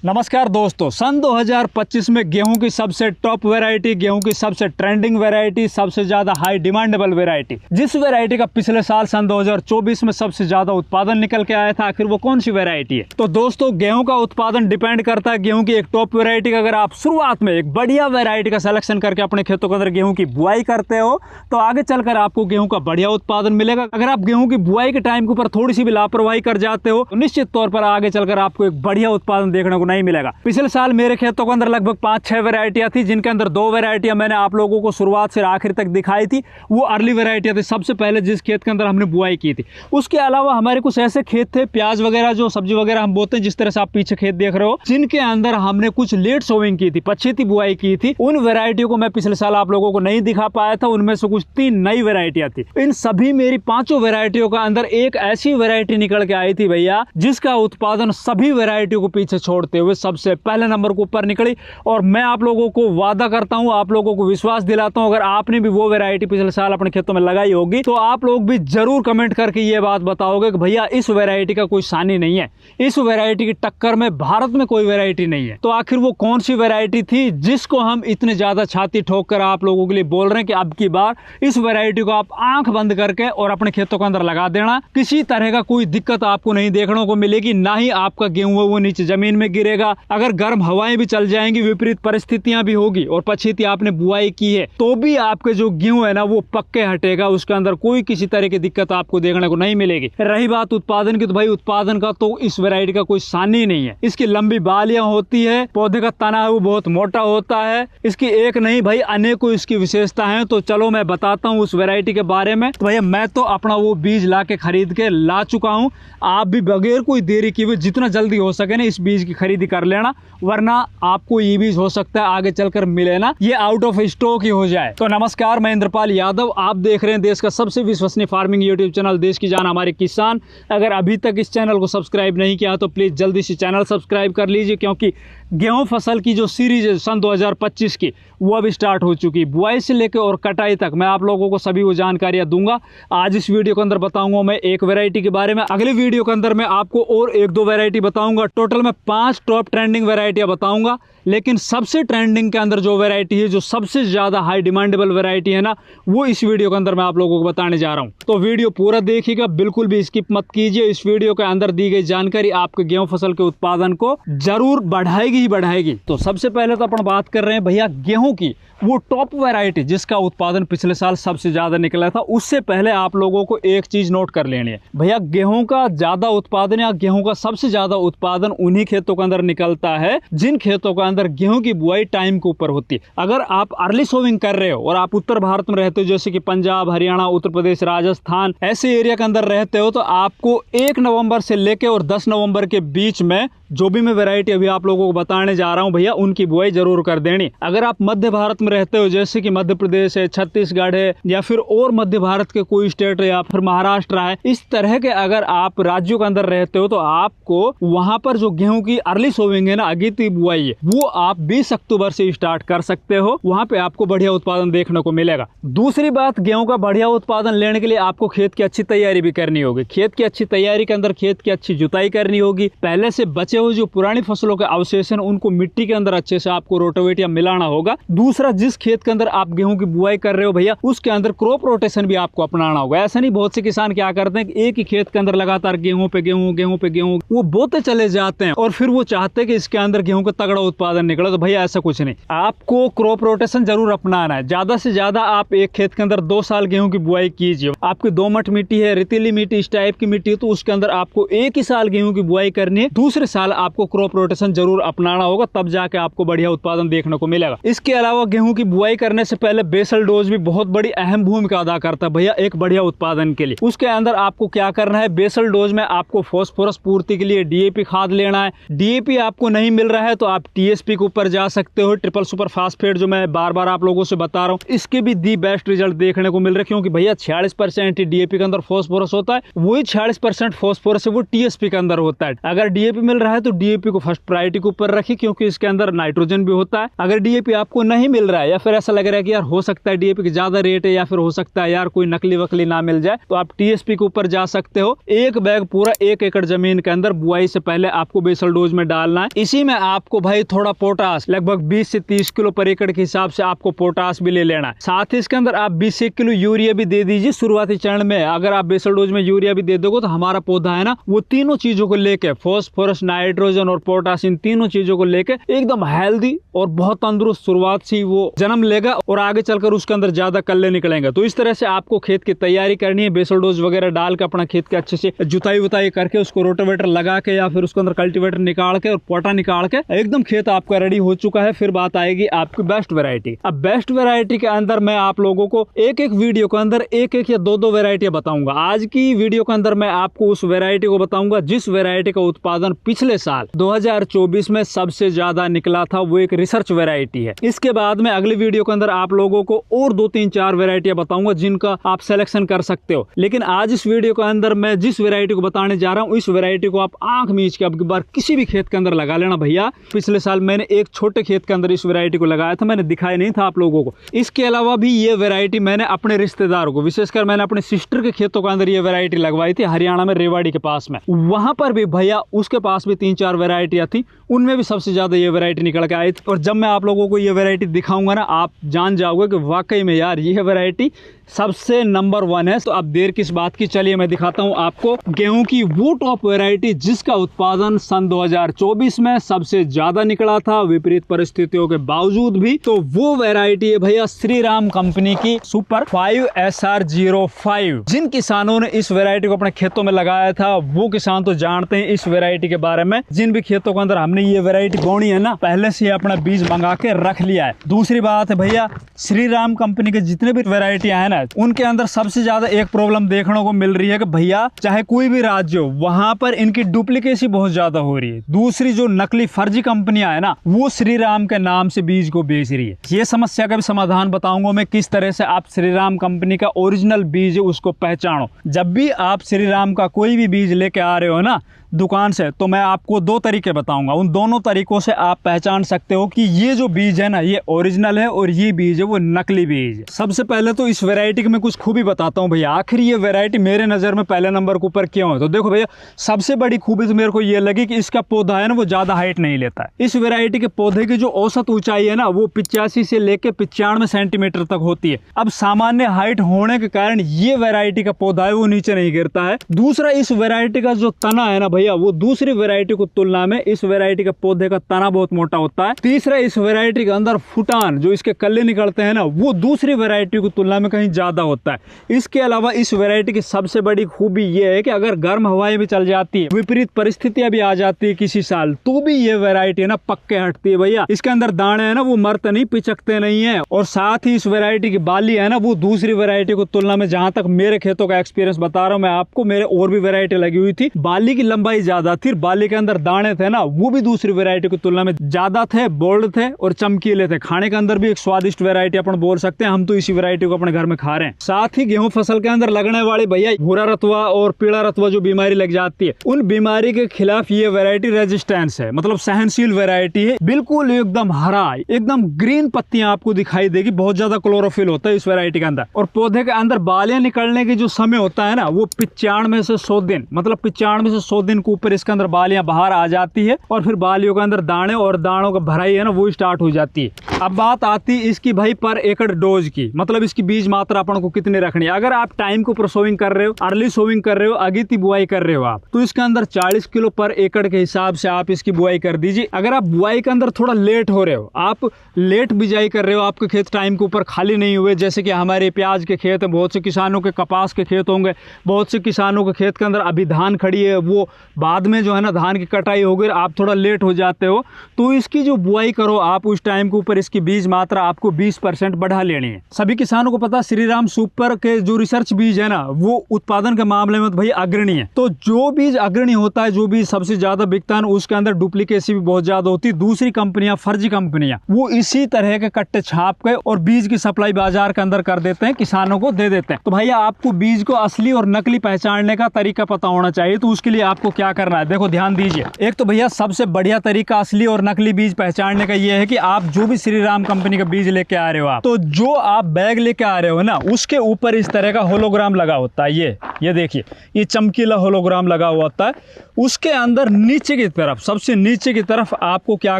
नमस्कार दोस्तों, सन 2025 में गेहूं की सबसे टॉप वैरायटी, गेहूं की सबसे ट्रेंडिंग वैरायटी, सबसे ज्यादा हाई डिमांडेबल वैरायटी, जिस वैरायटी का पिछले साल सन 2024 में सबसे ज्यादा उत्पादन निकल के आया था, आखिर वो कौन सी वैरायटी है। तो दोस्तों, गेहूं का उत्पादन डिपेंड करता है गेहूं की एक टॉप वैरायटी का। अगर आप शुरुआत में एक बढ़िया वैरायटी का सिलेक्शन करके अपने खेतों के अंदर गेहूं की बुआई करते हो तो आगे चलकर आपको गेहूं का बढ़िया उत्पादन मिलेगा। अगर आप गेहूं की बुआई के टाइम के ऊपर थोड़ी सी भी लापरवाही कर जाते हो तो निश्चित तौर पर आगे चलकर आपको एक बढ़िया उत्पादन देखने को नहीं मिलेगा। पिछले साल मेरे खेतों के अंदर लगभग 5-6 वैरायटियां थी, जिनके अंदर 2 वैरायटियां मैंने आप लोगों को शुरुआत से आखिर तक दिखाई थी। वो अर्ली वैरायटियां थी, सबसे पहले जिस खेत के अंदर हमने बुआई की थी। उसके अलावा हमारे कुछ ऐसे खेत थे, प्याज वगैरह जो सब्जी वगैरह हम बोते हैं, जिस तरह से आप पीछे खेत देख रहे हो, जिनके अंदर हमने कुछ लेट सोविंग की थी, पछेती बुआई की थी। उन वैरायटियों को मैं पिछले साल आप लोगों को नहीं दिखा पाया था। उनमें से कुछ 3 नई वैरायटियां थी। इन सभी मेरी 5 वैरायटियों का अंदर एक ऐसी वैरायटी निकल के आई थी भैया, जिसका उत्पादन सभी वैरायटियों को पीछे छोड़ते हुए सबसे पहले नंबर को ऊपर निकली। और मैं आप लोगों को वादा करता हूं, आप लोगों को विश्वास दिलाता हूं, अगर आपने भी वो वैरायटी पिछले साल अपने खेतों में लगाई होगी तो आप लोग भी जरूर कमेंट करके ये बात बताओगे कि भैया इस वैरायटी का कोई सानी नहीं है, इस वैरायटी की टक्कर में भारत में कोई वैरायटी नहीं है। तो आखिर वो कौन सी वैरायटी थी जिसको हम इतने ज्यादा छाती ठोक कर आप लोगों के लिए बोल रहे हैं कि अब की बार इस वैरायटी को आप आंख बंद करके और अपने खेतों के अंदर लगा देना। किसी तरह का कोई दिक्कत आपको नहीं देखने को मिलेगी, ना ही आपका गेहूं वो नीचे जमीन में गिरेगा। अगर गर्म हवाएं भी चल जाएंगी, विपरीत परिस्थितियां भी होगी और पछेती आपने बुआई की है, तो भी आपके जो गेहूं है ना वो पक्के हटेगा। उसके अंदर कोई किसी तरह की दिक्कत आपको देखने को नहीं मिलेगी। रही बात उत्पादन की, तो भाई उत्पादन का तो इस वैरायटी का कोई सानी नहीं है। इसकी लंबी बालियां होती है, पौधे का तना है वो बहुत मोटा होता है। इसकी एक नहीं भाई अनेकों इसकी विशेषता है। तो चलो मैं बताता हूँ उस वैरायटी के बारे में। तो भैया मैं तो अपना वो बीज ला के खरीद के ला चुका हूँ। आप भी बगैर कोई देरी किए जितना जल्दी हो सके ना इस बीज की खरीदी कर लेना, वरना आपको ये बीज हो सकता है आगे चलकर मिले ना ये आउट ऑफ स्टॉक ही हो जाए। तो नमस्कार, मैं इंद्रपाल यादव, आप देख रहे हैं देश का सबसे विश्वसनीय फार्मिंग यूट्यूब चैनल देश की जान हमारे किसान। अगर अभी तक इस चैनल को सब्सक्राइब नहीं किया तो प्लीज जल्दी से चैनल सब्सक्राइब कर लीजिए, क्योंकि गेहूं फसल की जो सीरीज है सन 2025 की वो अभी स्टार्ट हो चुकी है। बुआई से लेकर और कटाई तक मैं आप लोगों को सभी वो जानकारियां दूंगा। आज इस वीडियो के अंदर बताऊंगा मैं एक वैरायटी के बारे में, अगले वीडियो के अंदर मैं आपको और 1-2 वैरायटी बताऊंगा। टोटल मैं 5 टॉप ट्रेंडिंग वैरायटियां बताऊंगा। लेकिन सबसे ट्रेंडिंग के अंदर जो वैरायटी है, जो सबसे ज्यादा हाई डिमांडेबल वैरायटी है ना, वो इस वीडियो के अंदर मैं आप लोगों को बताने जा रहा हूं। तो वीडियो पूरा देखिएगा, बिल्कुल भी स्किप मत कीजिए। इस वीडियो के अंदर दी गई जानकारी आपके गेहूं फसल के उत्पादन को जरूर बढ़ाएगी ही बढ़ाएगी। तो सबसे पहले तो अपन बात कर रहे हैं भैया गेहूं की वो टॉप वैरायटी जिसका उत्पादन पिछले साल सबसे ज्यादा निकला था। उससे पहले आप लोगों को एक चीज नोट कर लेनी है भैया, गेहूं का ज्यादा उत्पादन या गेहूं का सबसे ज्यादा उत्पादन उन्हीं खेतों के अंदर निकलता है जिन खेतों के अंदर गेहूं की बुआई टाइम के ऊपर होती है। अगर आप अर्ली सोविंग कर रहे हो और आप उत्तर भारत में रहते हो, जैसे कि पंजाब, हरियाणा, उत्तर प्रदेश, राजस्थान, ऐसे एरिया के अंदर रहते हो, तो आपको 1 नवंबर से लेकर और 10 नवंबर के बीच में जो भी मैं वैरायटी अभी आप लोगों को बताने जा रहा हूं भैया, उनकी बुआई जरूर कर देनी। अगर आप मध्य भारत में रहते हो, जैसे कि मध्य प्रदेश है, छत्तीसगढ़ है, या फिर और मध्य भारत के कोई स्टेट है, या फिर महाराष्ट्र है, इस तरह के अगर आप राज्यों के अंदर रहते हो, तो आपको वहां पर जो गेहूं की अर्ली सोविंग है ना, अगेती बुआई है, वो आप 20 अक्टूबर से स्टार्ट कर सकते हो। वहां पे आपको बढ़िया उत्पादन देखने को मिलेगा। दूसरी बात, गेहूं का बढ़िया उत्पादन लेने के लिए आपको खेत की अच्छी तैयारी भी करनी होगी। खेत की अच्छी तैयारी के अंदर खेत की अच्छी जुताई करनी होगी। पहले से बचे हुए जो पुरानी फसलों के अवशेष हैं उनको मिट्टी के अंदर अच्छे से आपको रोटावेट या मिलाना होगा। दूसरा, जिस खेत के अंदर आप गेहूं की बुआई कर रहे हो भैया, उसके अंदर क्रॉप रोटेशन भी आपको अपनाना होगा। ऐसा नहीं, बहुत से किसान क्या करते हैं कि एक ही खेत के अंदर लगातार गेहूं पे गेहूं, गेहूं पे गेहूं वो बोते चले जाते हैं और फिर वो चाहते हैं कि इसके अंदर गेहूं का तगड़ा उत्पादन निकले। तो भैया ऐसा कुछ नहीं, आपको क्रॉप रोटेशन जरूर अपनाना है। ज्यादा से ज्यादा आप एक खेत के अंदर 2 साल गेहूं की बुआई कीजिए। आपकी दोमट मिट्टी है, रेतीली मिट्टी, इस टाइप की मिट्टी है, तो उसके अंदर आपको एक ही साल गेहूं की बुआई करनी है। दूसरे साल आपको क्रॉप रोटेशन जरूर अपनाना होगा, तब जाके आपको बढ़िया उत्पादन देखने को मिलेगा। इसके अलावा गेहूं की बुआई करने से पहले बेसल डोज भी बहुत बड़ी अहम भूमिका अदा करता है भैया एक बढ़िया उत्पादन के लिए। उसके अंदर आपको क्या करना है, बेसल डोज में आपको फास्फोरस पूर्ति के लिए डीएपी खाद लेना है। डीएपी आपको नहीं मिल रहा है तो आप टीएसपी के ऊपर जा सकते हो, ट्रिपल सुपर फास्फेट, जो मैं बार बार आप लोगों से बता रहा हूँ। इसके भी दी बेस्ट रिजल्ट देखने को मिल रहे हैं, क्योंकि भैया 46% डीएपी के अंदर फास्फोरस होता है, वही 46% फास्फोरस है वो टीएसपी के अंदर होता है। अगर डीएपी मिल रहा है है तो डीएपी को फर्स्ट प्रायोरिटी के ऊपर रखिए, क्योंकि इसके अंदर नाइट्रोजन भी होता है। अगर डीएपी आपको नहीं मिल रहा है या फिर ऐसा लग रहा है कि यार हो सकता है डीएपी की ज्यादा रेट है या फिर हो सकता है यार कोई नकली वकली ना मिल जाए, तो आप टीएसपी के ऊपर जा सकते हो। एक बैग पूरा 1 एकड़ जमीन के अंदर बुआई से पहले आपको बेसल डोज में डालना है। इसी में आपको भाई थोड़ा पोटास लगभग 20 से 30 किलो पर एकड़ के हिसाब से आपको पोटास भी ले लेना है। साथ ही इसके अंदर आप 20 किलो यूरिया भी दे दीजिए शुरुआती चरण में। अगर आप बेसल डोज में यूरिया भी दे दोगे तो हमारा पौधा है ना वो तीनों चीजों को लेके, फॉस्फोरस, नाइट्रोजन और पोटास, इन तीनों चीजों को लेके एकदम हेल्दी और बहुत तंदुरुस्त शुरुआत से वो जन्म लेगा और आगे चलकर उसके अंदर ज्यादा कल्ले निकलेंगे। तो इस तरह से आपको खेत की तैयारी करनी है, बेसल डोज वगैरह डाल के अपना खेत के अच्छे से जुताई वुताई करके उसको रोटावेटर लगा के या फिर उसके अंदर कल्टीवेटर निकाल के और पोटा निकाल के एकदम खेत आपका रेडी हो चुका है। फिर बात आएगी आपकी बेस्ट वैरायटी। अब बेस्ट वैरायटी के अंदर मैं आप लोगों को एक एक वीडियो के अंदर एक एक या दो वैरायटी बताऊंगा। आज की वीडियो के अंदर मैं आपको उस वैरायटी को बताऊंगा जिस वैरायटी का उत्पादन पिछले साल 2024 में सबसे ज्यादा निकला था, वो एक रिसर्च वैरायटी है। इसके बाद में अगली वीडियो के अंदर आप लोगों को और 2-3-4 वैरायटियां बताऊंगा जिनका आप सिलेक्शन कर सकते हो। लेकिन आज इस वीडियो के अंदर मैं जिस वैरायटी को बताने जा रहा हूं, इस वैरायटी को आप आंख मीच के अब की बार किसी भी खेत के अंदर लगा लेना भैया। पिछले साल मैंने एक छोटे खेत के अंदर इस वैरायटी को लगाया था, मैंने दिखाया नहीं था आप लोगों को। इसके अलावा भी ये वैरायटी मैंने अपने रिश्तेदारों को, विशेषकर मैंने अपने सिस्टर के खेतों के अंदर ये वैरायटी लगवाई थी हरियाणा में, रेवाड़ी के पास में। वहां पर भी भैया उसके पास भी 3-4 वैरायटियां थी, उनमें भी सबसे ज्यादा ये वैरायटी निकल के आई थी। और जब मैं आप लोगों को ये वैरायटी दिखाऊंगा ना, आप जान जाओगे कि वाकई में यार ये वैरायटी सबसे नंबर 1 है। तो अब देर किस बात की, चलिए मैं दिखाता हूं आपको गेहूं की वो टॉप वैरायटी जिसका उत्पादन सन 2024 में सबसे ज्यादा निकला था विपरीत परिस्थितियों के बावजूद भी। तो वो वैरायटी है भैया श्रीराम कंपनी की सुपर 5 SR05। जिन किसानों ने इस वैरायटी को अपने खेतों में लगाया था वो किसान तो जानते हैं इस वैरायटी के बारे में। जिन भी खेतों के अंदर हमने ये वैरायटी बोनी है ना, पहले से अपना बीज मंगा के रख लिया है। दूसरी बात है भैया, श्रीराम कंपनी के जितने भी वैरायटियां है ना, उनके अंदर सबसे ज्यादा एक प्रॉब्लम देखने को मिल रही है कि भैया चाहे कोई भी राज्य हो, वहां पर इनकी डुप्लीकेसी बहुत ज्यादा हो रही है। दूसरी जो नकली फर्जी कंपनियां है ना, वो श्रीराम के नाम से बीज को बेच रही है। ये समस्या का भी समाधान बताऊंगा मैं, किस तरह से आप श्रीराम कंपनी का ओरिजिनल बीज है उसको पहचानो। जब भी आप श्रीराम का कोई भी बीज लेके आ रहे हो ना दुकान से, तो मैं आपको 2 तरीके बताऊंगा। उन दोनों तरीकों से आप पहचान सकते हो कि ये जो बीज है ना ये ओरिजिनल है और ये बीज है वो नकली बीज है। सबसे पहले तो इस वैरायटी की मैं कुछ खूबी बताता हूँ भैया, आखिर ये वैरायटी मेरे नजर में पहले नंबर के ऊपर क्यों है। तो देखो भैया, सबसे बड़ी खूबी तो मेरे को ये लगी कि इसका पौधा है ना वो ज्यादा हाइट नहीं लेता है। इस वैरायटी के पौधे की जो औसत ऊंचाई है ना वो 85 से लेकर 95 सेंटीमीटर तक होती है। अब सामान्य हाइट होने के कारण ये वैरायटी का पौधा है वो नीचे नहीं गिरता है। दूसरा, इस वैरायटी का जो तना है ना भैया, वो दूसरी वैरायटी को तुलना में इस वैरायटी के पौधे का तना बहुत मोटा होता है। तीसरा, इस वैरायटी के अंदर फुटान जो इसके कल्ले निकलते हैं ना, वो दूसरी वैरायटी की तुलना में कहीं ज्यादा होता है। इसके अलावा इस वैरायटी की सबसे बड़ी खूबी ये है कि अगर गर्म हवाएं भी चल जाती है, विपरीत परिस्थितियां भी आ जाती है किसी साल, तो भी ये वैरायटी है ना पक्के हटती है भैया। इसके अंदर दाने है ना वो मरते नहीं, पिचकते नहीं है। और साथ ही इस वैरायटी की बाली है ना वो दूसरी वैरायटी को तुलना में, जहां तक मेरे खेतों का एक्सपीरियंस बता रहा हूं मैं आपको, मेरे और भी वैरायटी लगी हुई थी, बाली की लंबाई ज्यादा थी, बाली के अंदर दाने थे ना वो भी दूसरी वैरायटी की तुलना में ज्यादा थे, बोल्ड थे और चमकीले थे। खाने के अंदर भी एक स्वादिष्ट वैरायटी अपन बोल सकते हैं। हम तो इसी वैरायटी को अपने घर में खा रहे हैं। साथ ही गेहूं फसल के अंदर लगने वाली भैया भूरा रतुआ और पीला रतुआ जो बीमारी लग जाती है, उन बीमारी के खिलाफ ये वैरायटी रेजिस्टेंस है, मतलब सहनशील वैरायटी है। बिल्कुल एकदम हरा, एकदम ग्रीन पत्तियां आपको दिखाई देगी, बहुत ज्यादा क्लोरोफिल होता है इस वैरायटी के अंदर। और पौधे के अंदर बालियां निकलने की जो समय होता है ना वो 95 से 100 दिन, मतलब 95 से 100 दिन के ऊपर इसके अंदर बालियां बाहर आ जाती है और फिर बालियों के अंदर दाने और दानों का भराई है ना वो स्टार्ट हो जाती है। अब बात आती है इसकी भाई पर एकड़ डोज की, मतलब इसकी बीज मात्रा अपन को कितनी रखनी है। अगर आप टाइम को ऊपर सोविंग कर रहे हो, अर्ली सोविंग कर रहे हो, अगेती बुआई कर रहे हो आप, तो इसके अंदर 40 किलो पर एकड़ के हिसाब से आप इसकी बुआई कर दीजिए। अगर आप बुआई के अंदर थोड़ा लेट हो रहे हो, आप लेट बिजाई कर रहे हो, आपके खेत टाइम के ऊपर खाली नहीं हुए, जैसे कि हमारे प्याज के खेत है, बहुत से किसानों के कपास के खेत होंगे, बहुत से किसानों के खेत के अंदर अभी धान खड़ी है, वो बाद में जो है ना धान की कटाई हो गई, आप थोड़ा लेट हो जाते हो, तो इसकी जो बुआई करो आप उस टाइम के ऊपर इसकी बीज मात्रा आपको 20% बढ़ा लेनी है। सभी किसानों को पता श्रीराम सुपर के जो रिसर्च बीज है ना वो उत्पादन के मामले में तो भाई अग्रणी है। तो जो बीज अग्रणी होता है, जो बीज सबसे ज्यादा बिकता है, उसके अंदर डुप्लीकेसी भी बहुत ज्यादा होती है। दूसरी कंपनियां, फर्जी कंपनियां, वो इसी तरह के कट्टे छाप के और बीज की सप्लाई बाजार के अंदर कर देते हैं, किसानों को दे देते हैं। तो भैया आपको बीज को असली और नकली पहचानने का तरीका पता होना चाहिए। तो उसके लिए आपको क्या क्या करना है, देखो ध्यान दीजिए। एक तो भैया सबसे बढ़िया तरीका असली और नकली बीज पहचानने का ये है कि आप जो भी श्री राम कंपनी का बीज लेके आ रहे हो, आप तो जो आप बैग लेके आ रहे हो ना, उसके ऊपर इस तरह का होलोग्राम लगा होता है। ये देखिए, ये चमकीला होलोग्राम लगा हुआ होता है। उसके अंदर नीचे की तरफ, सबसे नीचे की तरफ आपको क्या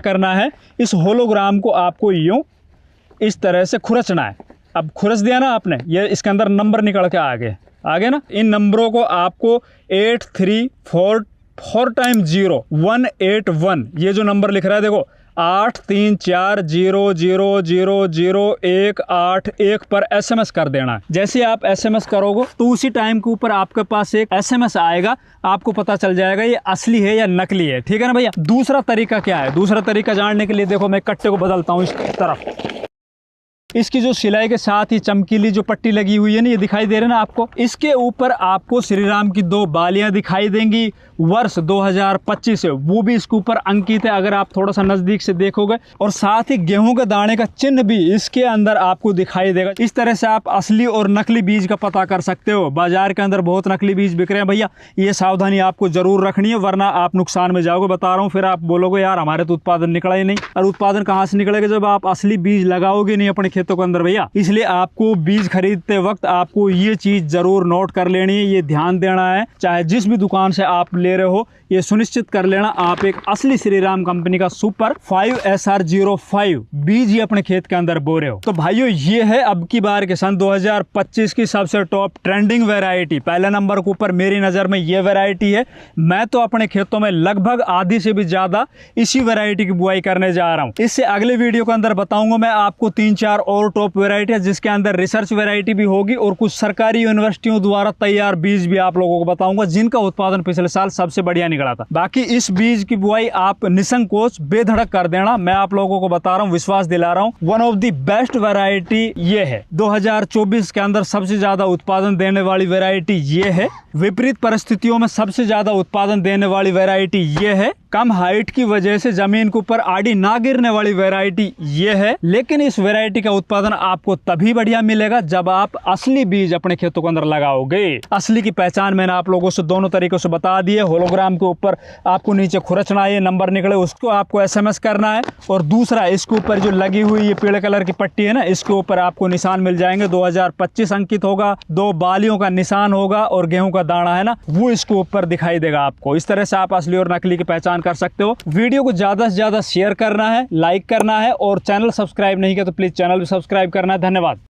करना है, इस होलोग्राम को आपको यूं इस तरह से खुरचना है। अब खुरच दिया ना आपने, ये इसके अंदर नंबर निकल के आगे ना, इन नंबरों को आपको 834 टाइम 0 181, ये जो नंबर लिख रहा है देखो 83400000181 पर SMS कर देना है। जैसे आप SMS करोगे तो उसी टाइम के ऊपर आपके पास एक SMS आएगा, आपको पता चल जाएगा ये असली है या नकली है। ठीक है ना भैया। दूसरा तरीका क्या है, दूसरा तरीका जानने के लिए देखो मैं कट्टे को बदलता हूँ इस तरफ। इसकी जो सिलाई के साथ ही चमकीली जो पट्टी लगी हुई है ना, ये दिखाई दे रहे ना आपको, इसके ऊपर आपको श्री राम की 2 बालियां दिखाई देंगी। वर्ष 2025 है, वो भी इसके ऊपर अंकित है अगर आप थोड़ा सा नजदीक से देखोगे। और साथ ही गेहूं के दाने का चिन्ह भी इसके अंदर आपको दिखाई देगा। इस तरह से आप असली और नकली बीज का पता कर सकते हो। बाजार के अंदर बहुत नकली बीज बिक रहे हैं भैया, ये सावधानी आपको जरूर रखनी है, वरना आप नुकसान में जाओगे। बता रहा हूँ, फिर आप बोलोगे यार हमारे तो उत्पादन निकला ही नहीं। और उत्पादन कहाँ से निकलेगा जब आप असली बीज लगाओगे नहीं अपने खेतों के अंदर भैया। इसलिए आपको बीज खरीदते वक्त आपको ये चीज जरूर नोट कर लेनी है, ये ध्यान देना है। चाहे जिस भी दुकान से आप ले रहे हो, ये सुनिश्चित कर लेना आप एक असली श्री राम कंपनी का सुपर 5SR05 बीज ही अपने खेत के अंदर बो रहे हो। तो भाइयों, ये है अब की बार के सन 2025 की सबसे टॉप ट्रेंडिंग वैरायटी। पहले नंबर के ऊपर मेरी नजर में ये वैरायटी है। मैं तो अपने खेतों में लगभग आधी से भी ज्यादा इसी वैरायटी की बुआई करने जा रहा हूँ। इससे अगले वीडियो के अंदर बताऊंगा मैं आपको 3-4 और टॉप वैरायटी, जिसके अंदर रिसर्च वैरायटी भी होगी और कुछ सरकारी यूनिवर्सिटियों द्वारा तैयार बीज भी आप लोगों को बताऊंगा, जिनका उत्पादन पिछले साल सबसे बढ़िया निकला था। बाकी इस बीज की बुआई आप निसंकोच बेधड़क कर देना, मैं आप लोगों को बता रहा हूँ, विश्वास दिला रहा हूँ। One of the best variety ये है। 2024 के अंदर सबसे ज्यादा उत्पादन देने वाली वैरायटी ये है। विपरीत परिस्थितियों में सबसे ज्यादा उत्पादन देने वाली वैरायटी ये है। कम हाइट की वजह से जमीन के ऊपर आड़ी ना गिरने वाली वैरायटी ये है। लेकिन इस वैरायटी का उत्पादन आपको तभी बढ़िया मिलेगा जब आप असली बीज अपने खेतों के अंदर लगाओगे। असली की पहचान मैंने आप लोगों से दोनों तरीकों से बता दी है। होलोग्राम के ऊपर आपको नीचे खुरचना है, नंबर निकले उसको आपको SMS करना है। और दूसरा, इसके ऊपर जो लगी हुई ये पीले कलर की पट्टी है ना, इसके ऊपर आपको निशान मिल जाएंगे। 2025 अंकित होगा, 2 बालियों का निशान होगा और गेहूं का दाना है ना, वो इसके ऊपर दिखाई देगा आपको। इस तरह से आप असली और नकली की पहचान कर सकते हो। वीडियो को ज्यादा से ज्यादा शेयर करना है, लाइक करना है, और चैनल सब्सक्राइब नहीं किया तो प्लीज चैनल भी सब्सक्राइब करना है। धन्यवाद।